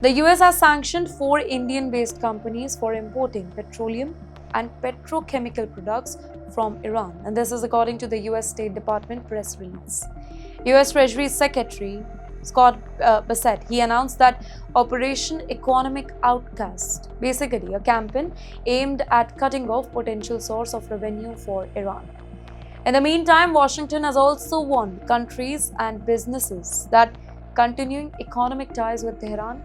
The US has sanctioned 4 Indian-based companies for importing petroleum and petrochemical products from Iran, and this is according to the US State Department press release. US Treasury Secretary Scott Bassett, he announced that Operation Economic Outcast, basically a campaign aimed at cutting off potential source of revenue for Iran. In the meantime, Washington has also warned countries and businesses that continuing economic ties with Tehran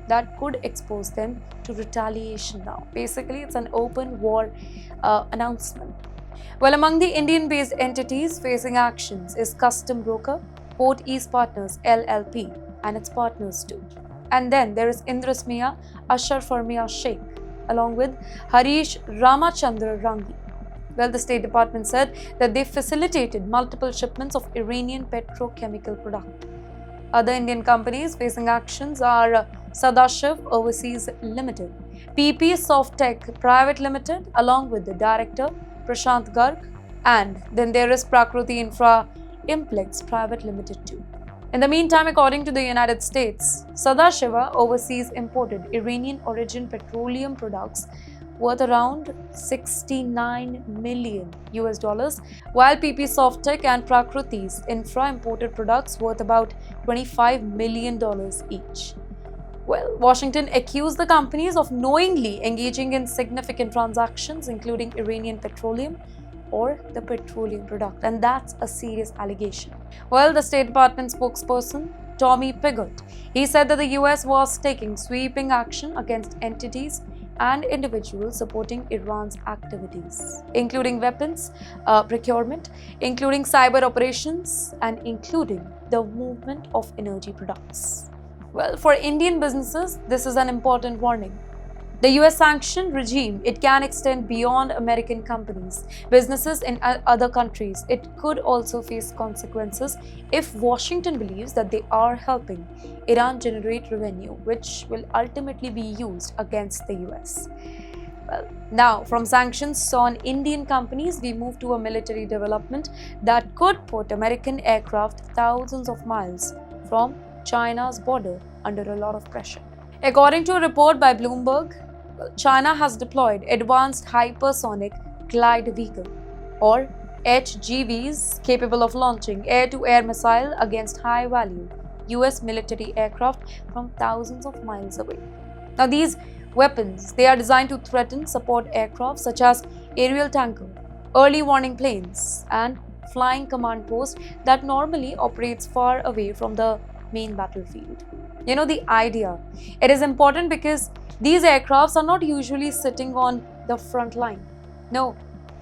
that could expose them to retaliation now. Basically, it's an open war announcement. Well, among the Indian-based entities facing actions is custom broker Portease Partners LLP and its partners too. And then there is Indrasmiya Asharfarmiya Sheikh along with Harish Ramachandra Rangi. Well, the State Department said that they facilitated multiple shipments of Iranian petrochemical product. Other Indian companies facing actions are Sadashiva Overseas Ltd, PP Softtech Pvt Ltd, along with the director Prashant Garg, and then there is Prakrutees Infra Impex Pvt Ltd too. In the meantime, according to the United States, Sadashiva Overseas imported Iranian origin petroleum products worth around $69 million, while PP Softtech and Prakrutees Infra imported products worth about $25 million each. Well, Washington accused the companies of knowingly engaging in significant transactions, including Iranian petroleum or the petroleum product, and that's a serious allegation. Well, the State Department spokesperson Tommy Pigott, he said that the US was taking sweeping action against entities and individuals supporting Iran's activities, including weapons procurement, including cyber operations, and including the movement of energy products. Well, for Indian businesses, this is an important warning. The US sanction regime, it can extend beyond American companies, businesses in other countries. It could also face consequences if Washington believes that they are helping Iran generate revenue, which will ultimately be used against the US. Well, now from sanctions on Indian companies, we move to a military development that could put American aircraft thousands of miles from China's border under a lot of pressure. According to a report by Bloomberg, China has deployed Advanced Hypersonic Glide Vehicle or HGVs capable of launching air-to-air missile against high-value US military aircraft from thousands of miles away. Now these weapons, they are designed to threaten support aircraft such as aerial tanker, early warning planes and flying command post that normally operates far away from the main battlefield. You know the idea. It is important because these aircrafts are not usually sitting on the front line. No,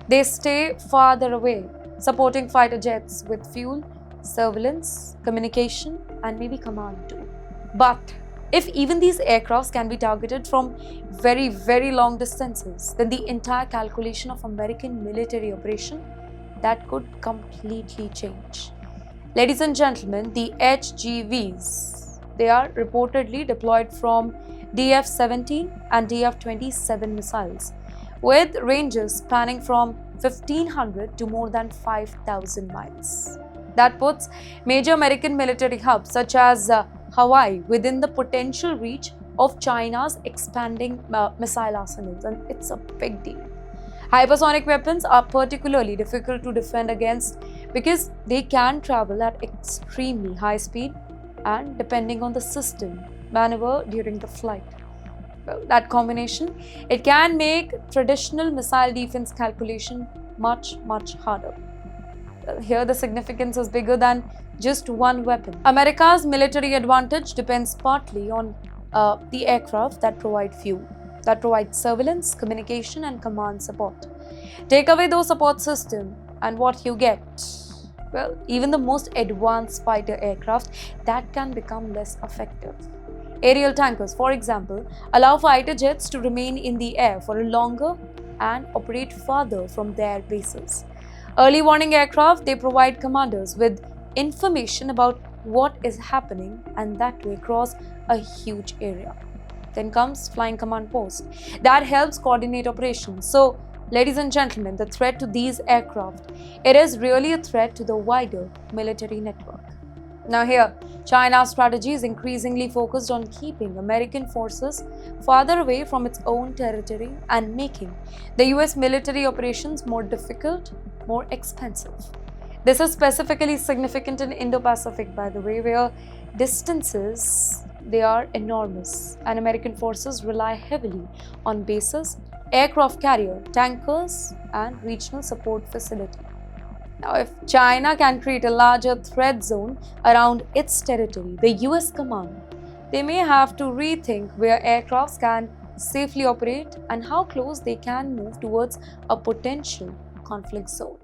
they stay farther away, supporting fighter jets with fuel, surveillance, communication, and maybe command too. But if even these aircrafts can be targeted from very, very long distances, then the entire calculation of American military operation, that could completely change. Ladies and gentlemen, the HGVs, they are reportedly deployed from DF-17 and DF-27 missiles, with ranges spanning from 1,500 to more than 5,000 miles. That puts major American military hubs such as Hawaii within the potential reach of China's expanding missile arsenals, and it's a big deal. Hypersonic weapons are particularly difficult to defend against because they can travel at extremely high speed and, depending on the system, maneuver during the flight. Well, that combination, it can make traditional missile defense calculation much, much harder. Well, here the significance is bigger than just one weapon. America's military advantage depends partly on the aircraft that provide fuel, that provide surveillance, communication, and command support. Take away those support systems, and what you get? Well, even the most advanced fighter aircraft, that can become less effective. Aerial tankers, for example, allow fighter jets to remain in the air for a longer and operate farther from their bases. Early warning aircraft, they provide commanders with information about what is happening, and that way across a huge area. Then comes flying command post. That helps coordinate operations. So, ladies and gentlemen, the threat to these aircraft, it is really a threat to the wider military network. Now, here, China's strategy is increasingly focused on keeping American forces farther away from its own territory and making the US military operations more difficult, more expensive. This is specifically significant in Indo-Pacific, by the way, where distances they are enormous and American forces rely heavily on bases, aircraft carrier, tankers, and regional support facilities. Now, if China can create a larger threat zone around its territory, the US command, they may have to rethink where aircrafts can safely operate and how close they can move towards a potential conflict zone.